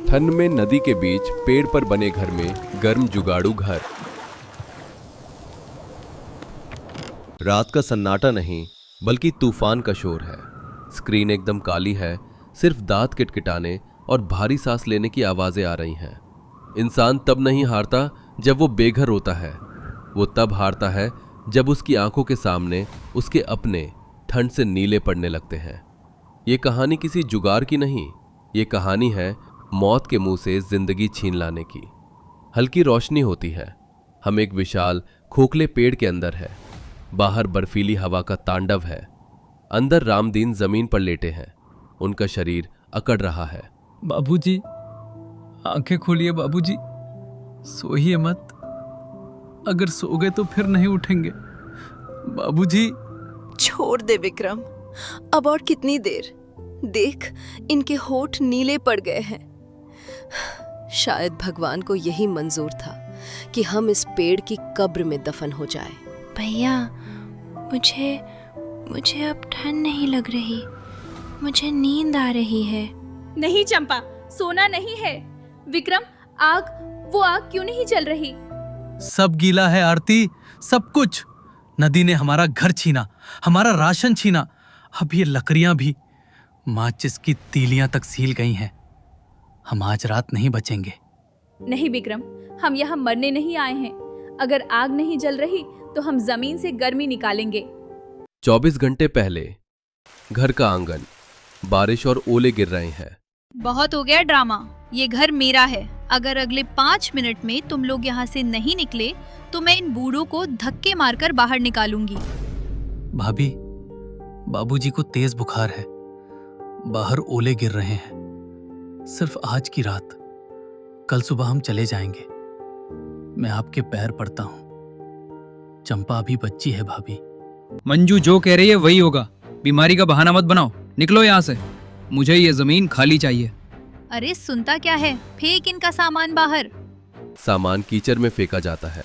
ठंड में नदी के बीच पेड़ पर बने घर में गर्म जुगाड़ू घर। रात का सन्नाटा नहीं बल्कि तूफान का शोर है। स्क्रीन एकदम काली है, सिर्फ दांत किटकिटाने और भारी सांस लेने की आवाजें आ रही हैं। इंसान तब नहीं हारता जब वो बेघर होता है, वो तब हारता है जब उसकी आंखों के सामने उसके अपने ठंड से नीले पड़ने लगते हैं। ये कहानी किसी जुगार की नहीं, ये कहानी है मौत के मुंह से जिंदगी छीन लाने की। हल्की रोशनी होती है, हम एक विशाल खोखले पेड़ के अंदर है। बाहर बर्फीली हवा का तांडव है। अंदर रामदीन जमीन पर लेटे हैं, उनका शरीर अकड़ रहा है। बाबूजी, आंखें खोलिए बाबूजी, सोइए मत। अगर सो गए तो फिर नहीं उठेंगे बाबूजी। छोड़ दे विक्रम, अब और कितनी देर। देख, इनके होठ नीले पड़ गए हैं। शायद भगवान को यही मंजूर था कि हम इस पेड़ की कब्र में दफन हो जाए। भैया, मुझे अब ठंड नहीं लग रही, मुझे नींद आ रही है। नहीं चंपा, सोना नहीं है। विक्रम, वो आग क्यों नहीं जल रही? सब गीला है आरती, सब कुछ। नदी ने हमारा घर छीना, हमारा राशन छीना, अब ये लकड़ियां भी, माचिस की तीलियां तक सील गई हैं। हम आज रात नहीं बचेंगे। नहीं विक्रम, हम यहाँ मरने नहीं आए हैं। अगर आग नहीं जल रही तो हम जमीन से गर्मी निकालेंगे। 24 घंटे पहले घर का आंगन, बारिश और ओले गिर रहे हैं। बहुत हो गया ड्रामा, ये घर मेरा है। अगर अगले 5 मिनट में तुम लोग यहाँ से नहीं निकले तो मैं इन बूढ़ों को धक्के मारकर बाहर निकालूंगी। भाभी, बाबूजी को तेज बुखार है, बाहर ओले गिर रहे हैं। सिर्फ आज की रात, कल सुबह हम चले जाएंगे। मैं आपके पैर पड़ता हूँ। चंपा अभी बच्ची है भाभी। मंजू जो कह रही है वही होगा। बीमारी का बहाना मत बनाओ, निकलो यहाँ से। मुझे ये जमीन खाली चाहिए। अरे सुनता क्या है, फेंक इनका सामान बाहर। सामान कीचड़ में फेंका जाता है।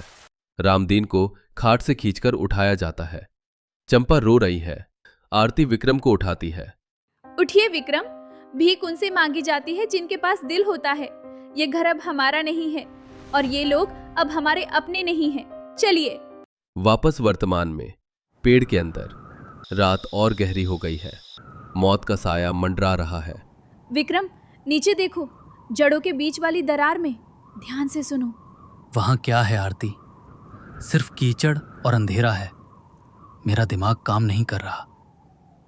रामदीन को खाट से खींचकर उठाया जाता है। चंपा रो रही है। आरती विक्रम को उठाती है। उठिए विक्रम, भीख उनसे मांगी जाती है जिनके पास दिल होता है। ये घर अब हमारा नहीं है और ये लोग अब हमारे अपने नहीं हैं। चलिए। वापस वर्तमान में, पेड़ के अंदर रात और गहरी हो गई है। मौत का साया मंडरा रहा है। विक्रम, नीचे देखो, जड़ों के बीच वाली दरार में। ध्यान से सुनो। वहां क्या है आरती? सिर्फ कीचड़ और अंधेरा है। मेरा दिमाग काम नहीं कर रहा।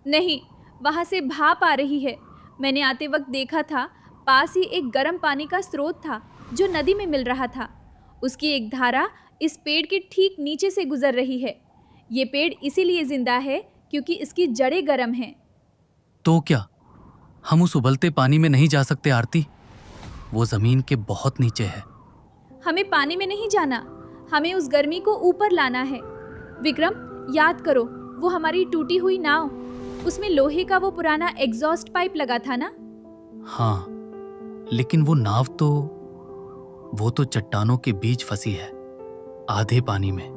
नहीं, वहां से भाप आ रही है। मैंने आते वक्त देखा था, पास ही एक गर्म पानी का स्रोत था जो नदी में मिल रहा था। उसकी एक धारा इस पेड़ के ठीक नीचे से गुजर रही है। ये पेड़ इसीलिए जिंदा है क्योंकि इसकी जड़ें गर्म हैं। तो क्या हम उस उबलते पानी में नहीं जा सकते आरती? वो जमीन के बहुत नीचे है। हमें पानी में नहीं जाना, हमें उस गर्मी को ऊपर लाना है। विक्रम, याद करो, वो हमारी टूटी हुई नाव, उसमें लोहे का वो पुराना एग्जॉस्ट पाइप लगा था ना? हाँ, लेकिन वो नाव तो चट्टानों के बीच फंसी है, आधे पानी में।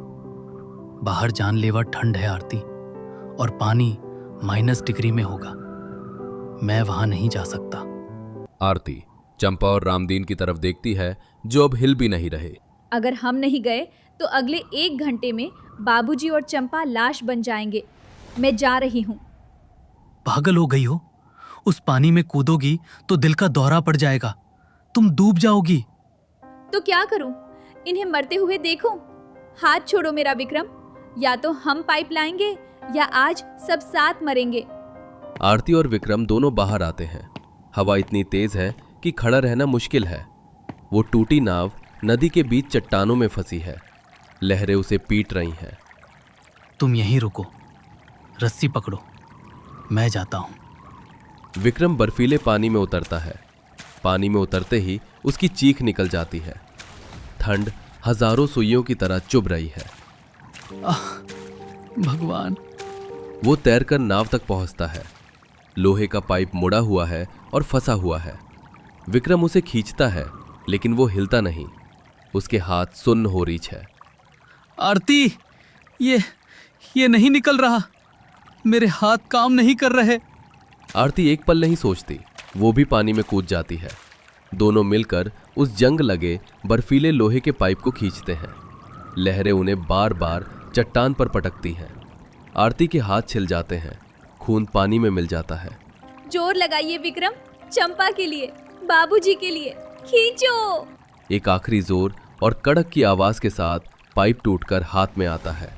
बाहर जानलेवा ठंड है आरती, और पानी -डिग्री में होगा। मैं वहां नहीं जा सकता। आरती चंपा और रामदीन की तरफ देखती है जो अब हिल भी नहीं रहे। अगर हम नहीं गए तो अगले 1 घंटे में बाबूजी और चंपा लाश बन जाएंगे। मैं जा रही हूँ। पागल हो गई हो? उस पानी में कूदोगी तो दिल का दौरा पड़ जाएगा, तुम डूब जाओगी। तो क्या करूं? इन्हें मरते हुए देखूं? हाथ छोड़ो मेरा विक्रम, या तो हम पाइप लाएंगे या आज सब साथ मरेंगे। आरती और विक्रम दोनों बाहर आते हैं। हवा इतनी तेज है कि खड़ा रहना मुश्किल है। वो टूटी नाव नदी के बीच चट्टानों में फंसी है। लहरें उसे पीट रही हैं। तुम यहीं रुको, रस्सी पकड़ो, मैं जाता हूं। विक्रम बर्फीले पानी में उतरता है। पानी में उतरते ही उसकी चीख निकल जाती है। ठंड हजारों सुइयों की तरह चुभ रही है। भगवान। वो तैरकर नाव तक पहुंचता है। लोहे का पाइप मुड़ा हुआ है और फंसा हुआ है। विक्रम उसे खींचता है लेकिन वो हिलता नहीं। उसके हाथ सुन्न हो रीछ है। आरती, ये नहीं निकल रहा। मेरे हाथ काम नहीं कर रहे। आरती एक पल नहीं सोचती, वो भी पानी में कूद जाती है। दोनों मिलकर उस जंग लगे बर्फीले लोहे के पाइप को खींचते हैं। लहरें उन्हें बार बार चट्टान पर पटकती हैं। आरती के हाथ छिल जाते हैं, खून पानी में मिल जाता है। जोर लगाइए विक्रम, चंपा के लिए, बाबूजी के लिए, खींचो। एक आखिरी जोर और कड़क की आवाज के साथ पाइप टूटकर हाथ में आता है।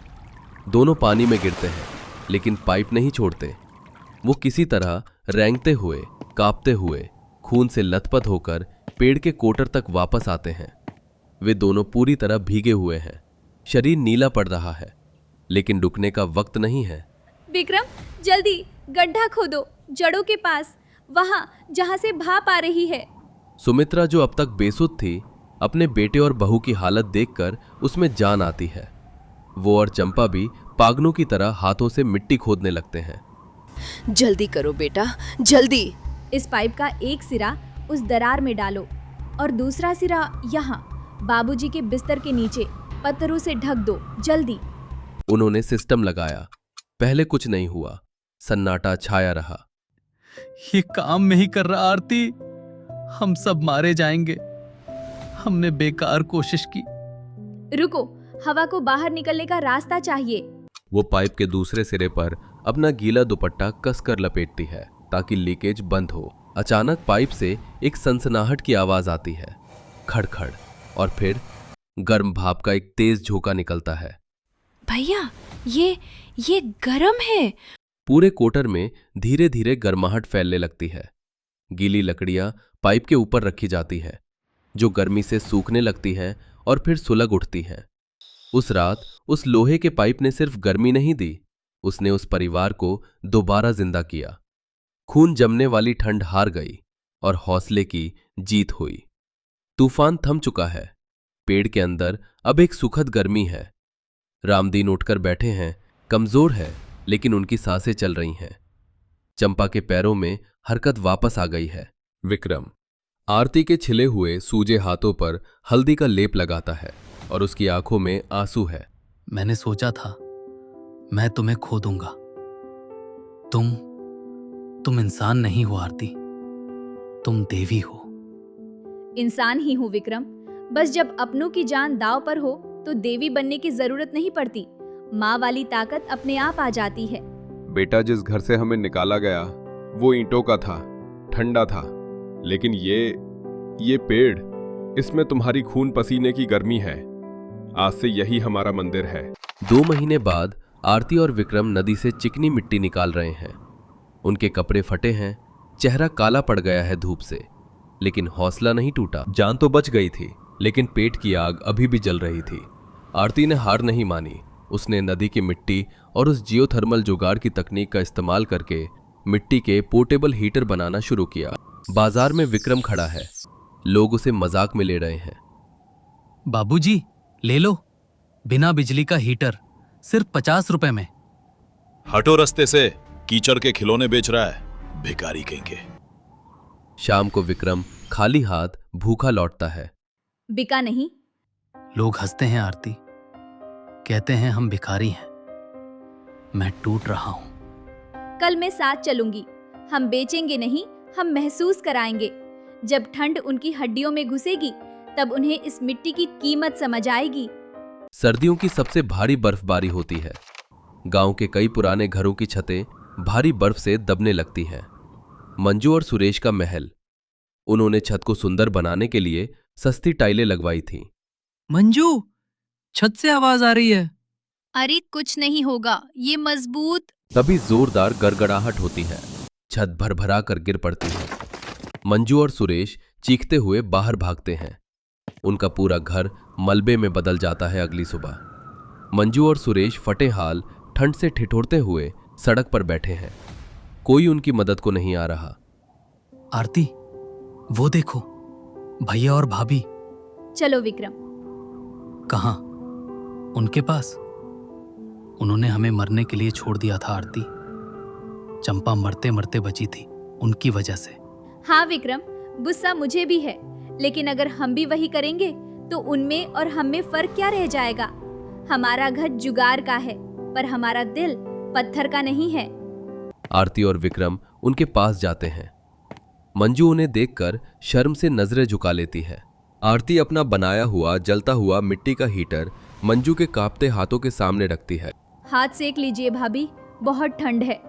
दोनों पानी में गिरते हैं, लेकिन पाइप नहीं छोड़ते। वो किसी तरह रेंगते हुए, कांपते हुए, खून से लथपथ होकर पेड़ के कोटर तक वापस आते हैं। वे दोनों पूरी तरह भीगे हुए हैं, शरीर नीला पड़ रहा है, लेकिन रुकने का वक्त नहीं है। विक्रम जल्दी गड्ढा खोदो, जड़ों के पास, वहां जहां से भाप आ रही है। सुमित्रा, जो अब तक बेसुध थी, अपने बेटे और बहू की हालत देखकर उसमें जान आती है। वो और चंपा भी पागलों की तरह हाथों से मिट्टी खोदने लगते हैं। जल्दी करो बेटा, जल्दी। इस पाइप का एक सिरा उस दरार में डालो और दूसरा सिरा यहाँ बाबूजी के बिस्तर के नीचे पत्थरों से ढक दो, जल्दी। उन्होंने सिस्टम लगाया। पहले कुछ नहीं हुआ, सन्नाटा छाया रहा। ये काम नहीं कर रहा आरती, हम सब मारे जाएंगे। हमने बेकार कोशिश की। रुको, हवा को बाहर निकलने का रास्ता चाहिए। वो पाइप के दूसरे सिरे पर अपना गीला दुपट्टा कसकर लपेटती है ताकि लीकेज बंद हो। अचानक पाइप से एक सनसनाहट की आवाज आती है, खड़खड़, और फिर गर्म भाप का एक तेज झोंका निकलता है। भैया, ये गरम है। पूरे कोटर में धीरे धीरे गर्माहट फैलने लगती है। गीली लकड़ियां पाइप के ऊपर रखी जाती है, जो गर्मी से सूखने लगती है और फिर सुलग उठती हैं। उस रात उस लोहे के पाइप ने सिर्फ गर्मी नहीं दी, उसने उस परिवार को दोबारा जिंदा किया। खून जमने वाली ठंड हार गई और हौसले की जीत हुई। तूफान थम चुका है। पेड़ के अंदर अब एक सुखद गर्मी है। रामदीन उठकर बैठे हैं, कमजोर है, लेकिन उनकी सांसें चल रही हैं। चंपा के पैरों में हरकत वापस आ गई है। विक्रम आरती के छिले हुए सूजे हाथों पर हल्दी का लेप लगाता है और उसकी आंखों में आंसू है। मैंने सोचा था मैं तुम्हें खो दूंगा। तुम इंसान नहीं हो आरती, तुम देवी हो। इंसान ही हूँ विक्रम, बस जब अपनों की जान दांव पर हो तो देवी बनने की जरूरत नहीं पड़ती। माँ वाली ताकत अपने आप आ जाती है। बेटा, जिस घर से हमें निकाला गया वो ईंटों का था, ठंडा था, लेकिन ये पेड़, इसमें तुम्हारी खून पसीने की गर्मी है। आज से यही हमारा मंदिर है। 2 महीने बाद आरती और विक्रम नदी से चिकनी मिट्टी निकाल रहे हैं। उनके कपड़े फटे हैं, चेहरा काला पड़ गया है धूप से, लेकिन हौसला नहीं टूटा। जान तो बच गई थी, लेकिन पेट की आग अभी भी जल रही थी। आरती ने हार नहीं मानी। उसने नदी की मिट्टी और उस जियोथर्मल जुगाड़ की तकनीक का इस्तेमाल करके मिट्टी के पोर्टेबल हीटर बनाना शुरू किया। बाजार में विक्रम खड़ा है, लोग उसे मजाक में ले रहे हैं। बाबूजी, ले लो, बिना बिजली का हीटर, सिर्फ 50 रुपए में। हटो रास्ते से, कीचड़ के खिलौने बेच रहा है, भिखारी कहीं के। शाम को विक्रम खाली हाथ भूखा लौटता है। बिका नहीं। लोग हंसते हैं आरती, कहते हैं हम भिखारी हैं। मैं टूट रहा हूं। कल मैं साथ चलूंगी। हम बेचेंगे नहीं, हम महसूस कराएंगे। जब ठंड उनकी हड्डियों में घुसेगी तब उन्हें इस मिट्टी की कीमत समझ आएगी। सर्दियों की सबसे भारी बर्फबारी होती है। गांव के कई पुराने घरों की छतें भारी बर्फ से दबने लगती हैं। मंजू और सुरेश का महल, उन्होंने छत को सुंदर बनाने के लिए सस्ती टाइलें लगवाई थी। मंजू, छत से आवाज आ रही है। अरे कुछ नहीं होगा, ये मजबूत। तभी जोरदार गड़गड़ाहट होती है, छत भरभरा कर गिर पड़ती है। मंजू और सुरेश चीखते हुए बाहर भागते हैं। उनका पूरा घर मलबे में बदल जाता है अगली सुबह। मंजू और सुरेश फटे हाल ठंड से ठिठुरते हुए सड़क पर बैठे हैं। कोई उनकी मदद को नहीं आ रहा। आरती, वो देखो, भैया और भाभी। चलो विक्रम। कहाँ? उनके पास। उन्होंने हमें मरने के लिए छोड़ दिया था आरती। चंपा मरते मरते बची थी उनकी वजह से। हाँ विक्रम, गुस्सा मुझे भी है, लेकिन अगर हम भी वही करेंगे तो उनमें और हम में फर्क क्या रह जाएगा। हमारा घर जुगाड़ का है, पर हमारा दिल पत्थर का नहीं है। आरती और विक्रम उनके पास जाते हैं। मंजू उन्हें देखकर शर्म से नजरें झुका लेती है। आरती अपना बनाया हुआ जलता हुआ मिट्टी का हीटर मंजू के कांपते हाथों के सामने रखती है। हाथ सेक लीजिए भाभी, बहुत ठंड है।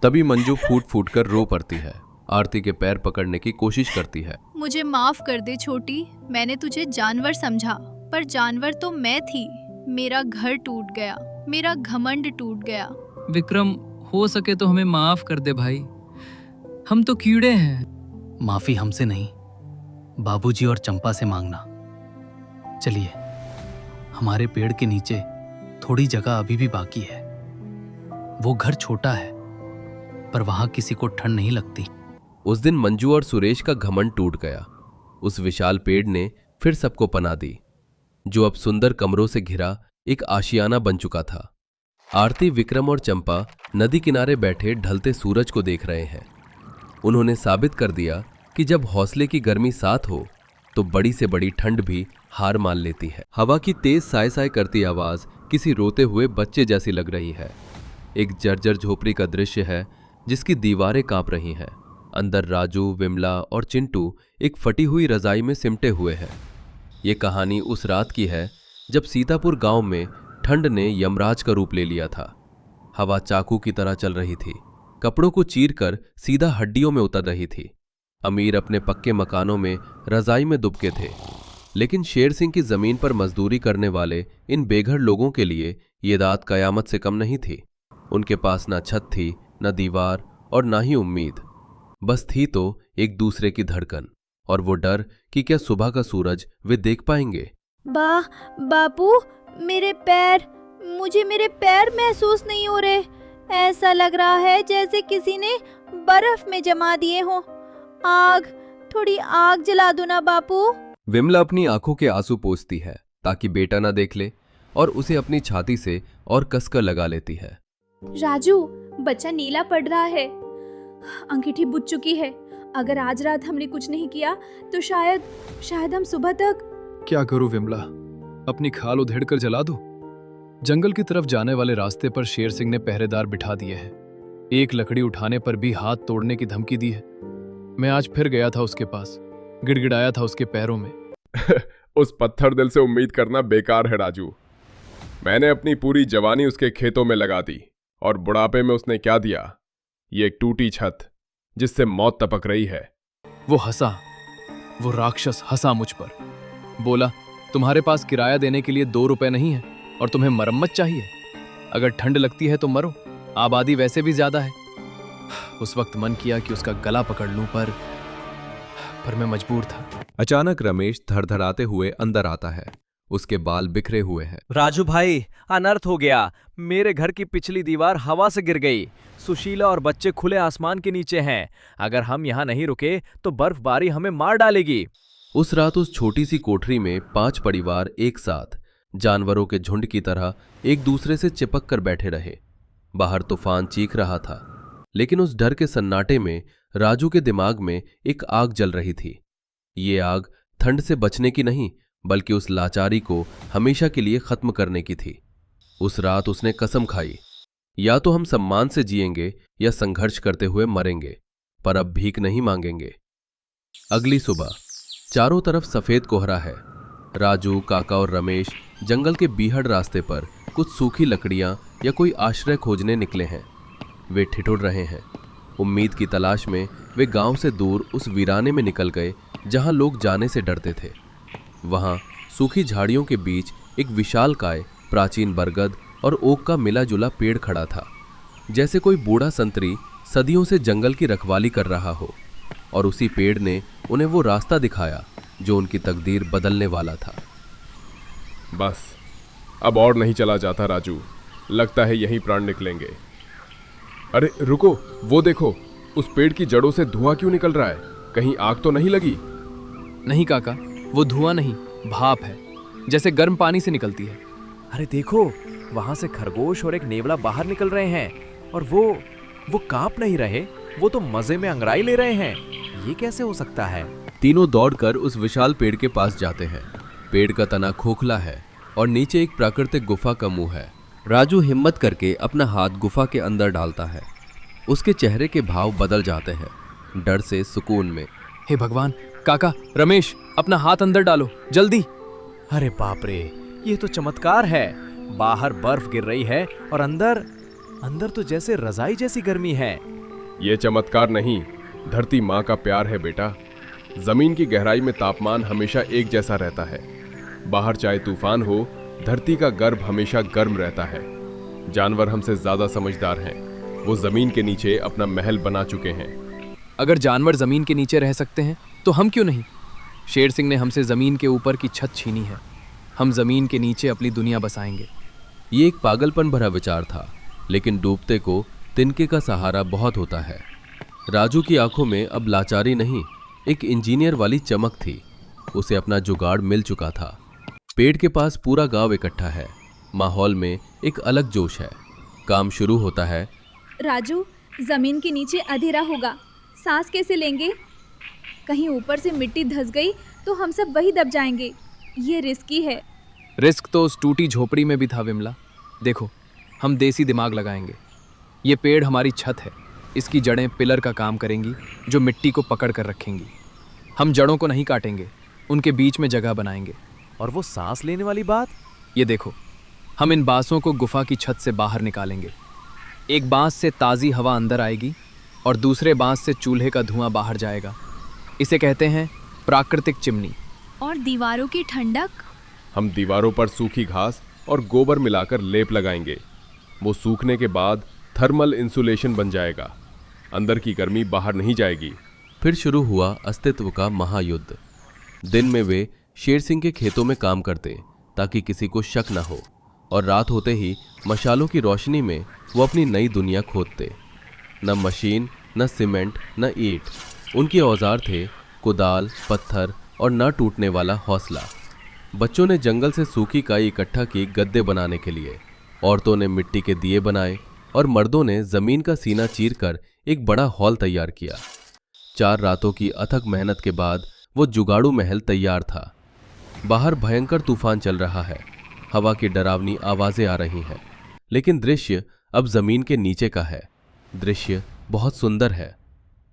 तभी मंजू फूट फूट कर रो पड़ती है। आरती के पैर पकड़ने की कोशिश करती है। मुझे माफ कर दे छोटी, मैंने तुझे जानवर समझा, पर जानवर तो मैं थी। मेरा घर टूट गया, मेरा घमंड टूट गया। विक्रम, हो सके तो हमें माफ कर दे भाई, हम तो कीड़े हैं। माफी हमसे नहीं, बाबूजी और चंपा से मांगना। चलिए, हमारे पेड़ के नीचे थोड़ी जगह अभी भी बाकी है। वो घर छोटा है, पर वहां किसी को ठंड नहीं लगती। उस दिन मंजू और सुरेश का घमंड टूट गया। उस विशाल पेड़ ने फिर सबको पनाह दी, जो अब सुंदर कमरों से घिरा एक आशियाना बन चुका था। आरती, विक्रम और चंपा नदी किनारे बैठे ढलते सूरज को देख रहे हैं। उन्होंने साबित कर दिया कि जब हौसले की गर्मी साथ हो तो बड़ी से बड़ी ठंड भी हार मान लेती है। हवा की तेज साय साय करती आवाज किसी रोते हुए बच्चे जैसी लग रही है। एक जर्जर झोपड़ी का दृश्य है जिसकी दीवारें कांप रही हैं। अंदर राजू, विमला और चिंटू एक फटी हुई रजाई में सिमटे हुए हैं। ये कहानी उस रात की है जब सीतापुर गांव में ठंड ने यमराज का रूप ले लिया था। हवा चाकू की तरह चल रही थी, कपड़ों को चीरकर सीधा हड्डियों में उतर रही थी। अमीर अपने पक्के मकानों में रजाई में दुबके थे, लेकिन शेर सिंह की जमीन पर मजदूरी करने वाले इन बेघर लोगों के लिए ये रात कयामत से कम नहीं थी। उनके पास ना छत थी, न दीवार और ना ही उम्मीद। बस थी तो एक दूसरे की धड़कन और वो डर कि क्या सुबह का सूरज वे देख पाएंगे। बापू, मुझे मेरे पैर महसूस नहीं हो रहे। ऐसा लग रहा है जैसे किसी ने बर्फ में जमा दिए हों। थोड़ी आग जला दो ना बापू। विमला अपनी आंखों के आंसू पोंछती है ताकि बेटा ना देख ले और उसे अपनी छाती से और कसकर लगा लेती है। राजू, बच्चा नीला पड़ रहा है, अंगीठी बुझ चुकी है। अगर आज रात हमने कुछ नहीं किया तो शायद हम सुबह तक। क्या करूं विमला, अपनी खाल उधेड़ कर जला दूं? जंगल की तरफ जाने वाले रास्ते पर शेर सिंह ने पहरेदार बिठा दिए हैं। एक लकड़ी उठाने पर भी हाथ तोड़ने की धमकी दी है। मैं आज फिर गया था उसके पास, गिड़गिड़ाया था उसके पैरों में। उस पत्थर दिल से उम्मीद करना बेकार है राजू। मैंने अपनी पूरी जवानी उसके खेतों में लगा दी और बुढ़ापे में उसने क्या दिया? ये एक टूटी छत जिससे मौत टपक रही है। वो हंसा, वो राक्षस हंसा मुझ पर। बोला, तुम्हारे पास किराया देने के लिए 2 रुपए नहीं है और तुम्हें मरम्मत चाहिए। अगर ठंड लगती है तो मरो, आबादी वैसे भी ज्यादा है। उस वक्त मन किया कि उसका गला पकड़ लूं, पर मैं मजबूर था। अचानक रमेश धड़धड़ाते हुए अंदर आता है। उसके बाल बिखरे हुए हैं। राजू भाई, अनर्थ हो गया। मेरे घर की पिछली दीवार हवा से गिर गई। सुशीला और बच्चे खुले आसमान के नीचे हैं। अगर हम यहाँ नहीं रुके तो बर्फबारी हमें मार डालेगी। उस रात उस छोटी सी कोठरी में 5 परिवार एक साथ जानवरों के झुंड की तरह एक दूसरे से चिपक कर बैठे रहे। बाहर तूफान चीख रहा था, लेकिन उस डर के सन्नाटे में राजू के दिमाग में एक आग जल रही थी। ये आग ठंड से बचने की नहीं, बल्कि उस लाचारी को हमेशा के लिए खत्म करने की थी। उस रात उसने कसम खाई, या तो हम सम्मान से जिएंगे या संघर्ष करते हुए मरेंगे, पर अब भीख नहीं मांगेंगे। अगली सुबह चारों तरफ सफेद कोहरा है। राजू, काका और रमेश जंगल के बीहड़ रास्ते पर कुछ सूखी लकड़ियां या कोई आश्रय खोजने निकले हैं। वे ठिठुर रहे हैं। उम्मीद की तलाश में वे गांव से दूर उस वीराने में निकल गए जहां लोग जाने से डरते थे। वहां सूखी झाड़ियों के बीच एक विशालकाय प्राचीन बरगद और ओक का मिला जुला पेड़ खड़ा था, जैसे कोई बूढ़ा संतरी सदियों से जंगल की रखवाली कर रहा हो। और उसी पेड़ ने उन्हें वो रास्ता दिखाया जो उनकी तकदीर बदलने वाला था। बस अब और नहीं चला जाता राजू, लगता है यहीं प्राण निकलेंगे। अरे रुको, वो देखो, उस पेड़ की जड़ों से धुआं क्यों निकल रहा है? कहीं आग तो नहीं लगी? नहीं काका, वो धुआं नहीं, भाप है, जैसे गर्म पानी से निकलती है। अरे देखो, वहां से खरगोश और एक नेवला बाहर निकल रहे हैं और वो कांप नहीं रहे, वो तो मजे में अंगड़ाई ले रहे हैं। ये कैसे हो सकता है? तीनों दौड़कर उस विशाल पेड़ के पास जाते हैं। पेड़ का तना खोखला है और नीचे एक प्राकृतिक गुफा का मुंह है। राजू हिम्मत करके अपना हाथ गुफा के अंदर डालता है। उसके चेहरे के भाव बदल जाते हैं। डर से सुकून में। हे भगवान, काका, रमेश, अपना हाथ अंदर डालो, जल्दी। अरे बाप रे, ये तो चमत्कार है। बाहर बर्फ गिर रही है और अंदर तो जैसे रजाई जैसी गर्मी है। ये चमत्कार नहीं, धरती माँ का प्यार है बेटा। जमीन की गहराई में तापमान हमेशा एक जैसा रहता है। बाहर चाहे तूफान हो, धरती का गर्भ हमेशा गर्म रहता है। जानवर हमसे ज्यादा समझदार हैं। वो जमीन के नीचे अपना महल बना चुके हैं। अगर जानवर जमीन के नीचे रह सकते हैं तो हम क्यों नहीं? शेर सिंह ने हमसे जमीन के ऊपर की छत छीनी है। हम जमीन के नीचे अपनी दुनिया बसाएंगे। ये एक पागलपन भरा विचार था, लेकिन डूबते को तिनके का सहारा बहुत होता है। राजू की आंखों में अब लाचारी नहीं, एक इंजीनियर वाली चमक थी। उसे अपना जुगाड़ मिल चुका था। पेड़ के पास पूरा गांव इकट्ठा है। माहौल में एक अलग जोश है। काम शुरू होता है। राजू, जमीन के नीचे अंधेरा होगा, सांस कैसे लेंगे? कहीं ऊपर से मिट्टी धंस गई तो हम सब वही दब जाएंगे। ये रिस्की है। रिस्क तो उस टूटी झोपड़ी में भी था विमला। देखो, हम देसी दिमाग लगाएंगे। ये पेड़ हमारी छत है। इसकी जड़ें पिलर का काम करेंगी जो मिट्टी को पकड़ कर रखेंगी। हम जड़ों को नहीं काटेंगे, उनके बीच में जगह बनाएंगे। और वो सांस लेने वाली बात? ये देखो, हम इन बांसों को गुफा की छत से बाहर निकालेंगे। एक बांस से ताज़ी हवा अंदर आएगी और दूसरे बांस से चूल्हे का धुआं बाहर जाएगा। इसे कहते हैं प्राकृतिक चिमनी। और दीवारों की ठंडक? हम दीवारों पर सूखी घास और गोबर मिलाकर लेप लगाएंगे। वो सूखने के बाद थर्मल इंसुलेशन बन जाएगा। अंदर की गर्मी बाहर नहीं जाएगी। फिर शुरू हुआ अस्तित्व का महायुद्ध। दिन में वे शेर सिंह के खेतों में काम करते ताकि किसी को शक न हो, और रात होते ही मशालों की रोशनी में वो अपनी नई दुनिया खोदते। न मशीन, न सीमेंट, न ईंट। उनके औजार थे कुदाल, पत्थर और न टूटने वाला हौसला। बच्चों ने जंगल से सूखी काई इकट्ठा की गद्दे बनाने के लिए। औरतों ने मिट्टी के दिए बनाए और मर्दों ने जमीन का सीना चीरकर एक बड़ा हॉल तैयार किया। 4 रातों की अथक मेहनत के बाद वो जुगाड़ू महल तैयार था। बाहर भयंकर तूफान चल रहा है। हवा की डरावनी आवाजें आ रही हैं, लेकिन दृश्य अब जमीन के नीचे का है। दृश्य बहुत सुंदर है।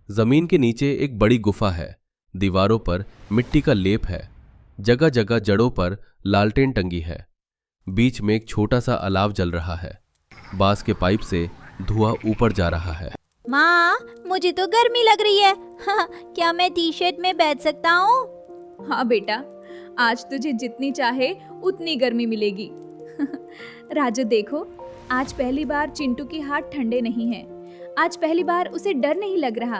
जमीन के नीचे एक बड़ी गुफा है। दीवारों पर मिट्टी का लेप है। जगह जगह जड़ों पर लालटेन टंगी है। बीच में एक छोटा सा अलाव जल रहा है। बांस के पाइप से धुआं ऊपर जा रहा है। माँ, मुझे तो गर्मी लग रही है। हाँ, क्या मैं टी शर्ट में बैठ सकता हूँ? हाँ बेटा, आज तुझे जितनी चाहे उतनी गर्मी मिलेगी। राजू देखो, आज पहली बार चिंटू के हाथ ठंडे नहीं हैं। आज पहली बार उसे डर नहीं लग रहा।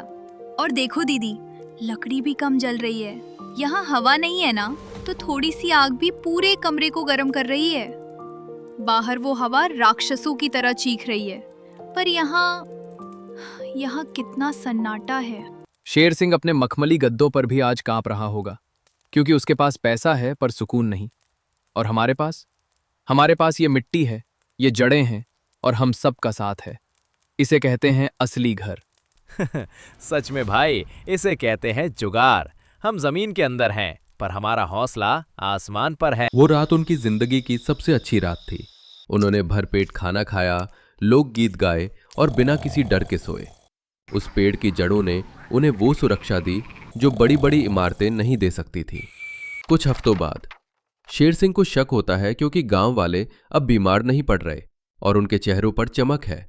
और देखो दीदी, लकड़ी भी कम जल रही है। यहाँ हवा नहीं है ना, तो थोड़ी सी आग भी पूरे कमरे को गर्म कर रही है। बाहर वो हवा राक्षसों की तरह चीख रही है, पर यहाँ कितना सन्नाटा है। शेर सिंह अपने मखमली गद्दों पर भी आज कांप रहा होगा, क्योंकि उसके पास पैसा है पर सुकून नहीं। और हमारे पास ये मिट्टी है, ये जड़ें हैं और हम सब का साथ है। इसे कहते हैं असली घर। सच में भाई, इसे कहते हैं जुगाड़। हम जमीन के अंदर हैं, पर हमारा हौसला आसमान पर है। वो रात उनकी जिंदगी की सबसे अच्छी रात थी। उन्होंने भरपेट खाना खाया, लोकगीत गाए और बिना किसी डर के सोए। उस पेड़ की जड़ों ने उन्हें वो सुरक्षा दी जो बड़ी बड़ी इमारतें नहीं दे सकती थी। कुछ हफ्तों बाद शेर सिंह को शक होता है, क्योंकि गांव वाले अब बीमार नहीं पड़ रहे और उनके चेहरों पर चमक है।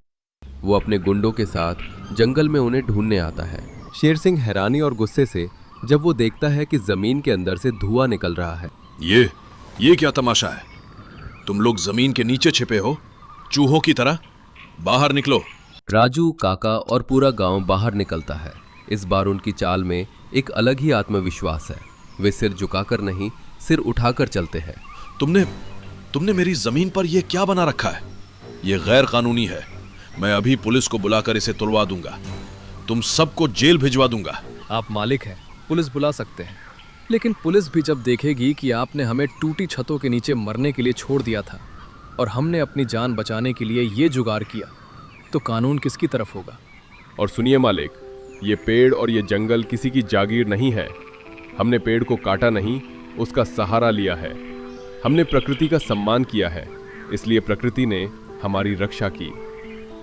वो अपने गुंडों के साथ जंगल में उन्हें ढूंढने आता है। शेर सिंह हैरानी और गुस्से से जब वो देखता है कि जमीन के अंदर से धुआं निकल रहा है। ये क्या तमाशा है? तुम लोग जमीन के नीचे छिपे हो, चूहों की तरह। बाहर निकलो। राजू, काका और पूरा गांव बाहर निकलता है। इस बार उनकी चाल में एक अलग ही आत्मविश्वास है। वे सिर झुकाकर नहीं, सिर उठाकर चलते हैं। तुमने मेरी जमीन पर यह क्या बना रखा है? यह गैर कानूनी है। मैं अभी पुलिस को बुलाकर इसे तुड़वा दूंगा। तुम सबको जेल भिजवा दूंगा। आप मालिक हैं, पुलिस बुला सकते हैं, लेकिन पुलिस भी जब देखेगी कि आपने हमें टूटी छतों के नीचे मरने के लिए छोड़ दिया था और हमने अपनी जान बचाने के लिए ये जुगाड़ किया, तो कानून किसकी तरफ होगा? और सुनिए मालिक, ये पेड़ और ये जंगल किसी की जागीर नहीं है। हमने पेड़ को काटा नहीं, उसका सहारा लिया है। हमने प्रकृति का सम्मान किया है, इसलिए प्रकृति ने हमारी रक्षा की।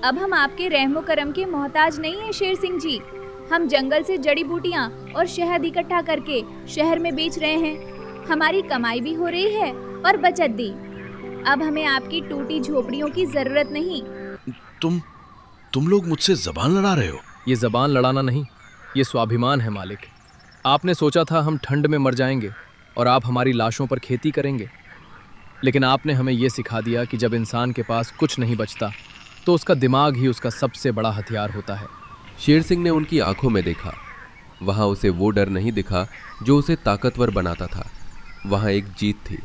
अब हम आपके रहमो करम के मोहताज नहीं है शेर सिंह जी। हम जंगल से जड़ी बूटियां और शहद इकट्ठा करके शहर में बेच रहे हैं। हमारी कमाई भी हो रही है और बचत भी। अब हमें आपकी टूटी झोपड़ियों की जरूरत नहीं। तुम लोग मुझसे जबान लड़ा रहे हो? ये जबान लड़ाना नहीं, ये स्वाभिमान है मालिक। आपने सोचा था हम ठंड में मर जाएंगे और आप हमारी लाशों पर खेती करेंगे, लेकिन आपने हमें ये सिखा दिया कि जब इंसान के पास कुछ नहीं बचता तो उसका दिमाग ही उसका सबसे बड़ा हथियार होता है। शेर सिंह ने उनकी आंखों में देखा। वहां उसे वो डर नहीं दिखा जो उसे ताकतवर बनाता था। वहां एक जीत थी।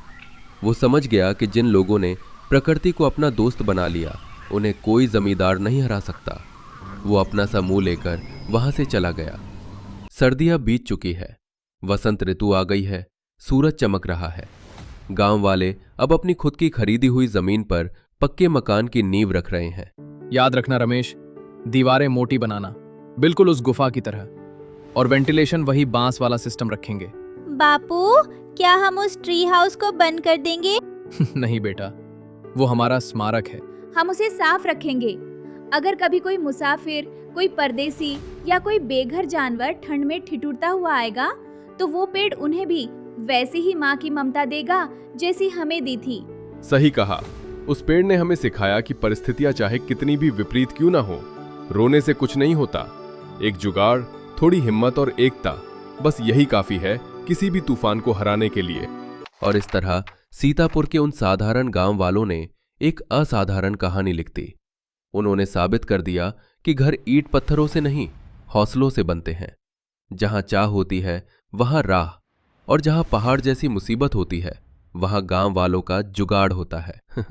वो समझ गया कि जिन लोगों ने प्रकृति को अपना दोस्त बना लिया, उन्हें कोई जमींदार नहीं हरा सकता। वो अपना सा मुंह लेकर वहां से चला गया। सर्दियां बीत चुकी है, वसंत ऋतु आ गई है, सूरज चमक रहा है। गांव वाले अब अपनी खुद की खरीदी हुई जमीन पर पक्के मकान की नींव रख रहे हैं। याद रखना रमेश, दीवारें मोटी बनाना, बिल्कुल उस गुफा की तरह, और वेंटिलेशन वही बांस वाला सिस्टम रखेंगे। बापू, क्या हम उस ट्री हाउस को बंद कर देंगे? नहीं बेटा, वो हमारा स्मारक है। हम उसे साफ रखेंगे। अगर कभी कोई मुसाफिर, कोई परदेसी या कोई बेघर जानवर ठंड में ठिठुरता हुआ आएगा तो वो पेड़ उन्हें भी वैसी ही माँ की ममता देगा जैसी हमें दी थी। सही कहा। उस पेड़ ने हमें सिखाया कि परिस्थितियां चाहे कितनी भी विपरीत क्यों ना हो, रोने से कुछ नहीं होता। एक जुगाड़, थोड़ी हिम्मत और एकता, बस यही काफी है किसी भी तूफान को हराने के लिए। और इस तरह सीतापुर के उन साधारण गांव वालों ने एक असाधारण कहानी लिख दी। उन्होंने साबित कर दिया कि घर ईंट पत्थरों से नहीं, हौसलों से बनते हैं। जहां चाह होती है वहां राह, और जहां पहाड़ जैसी मुसीबत होती है वहां गांव वालों का जुगाड़ होता है।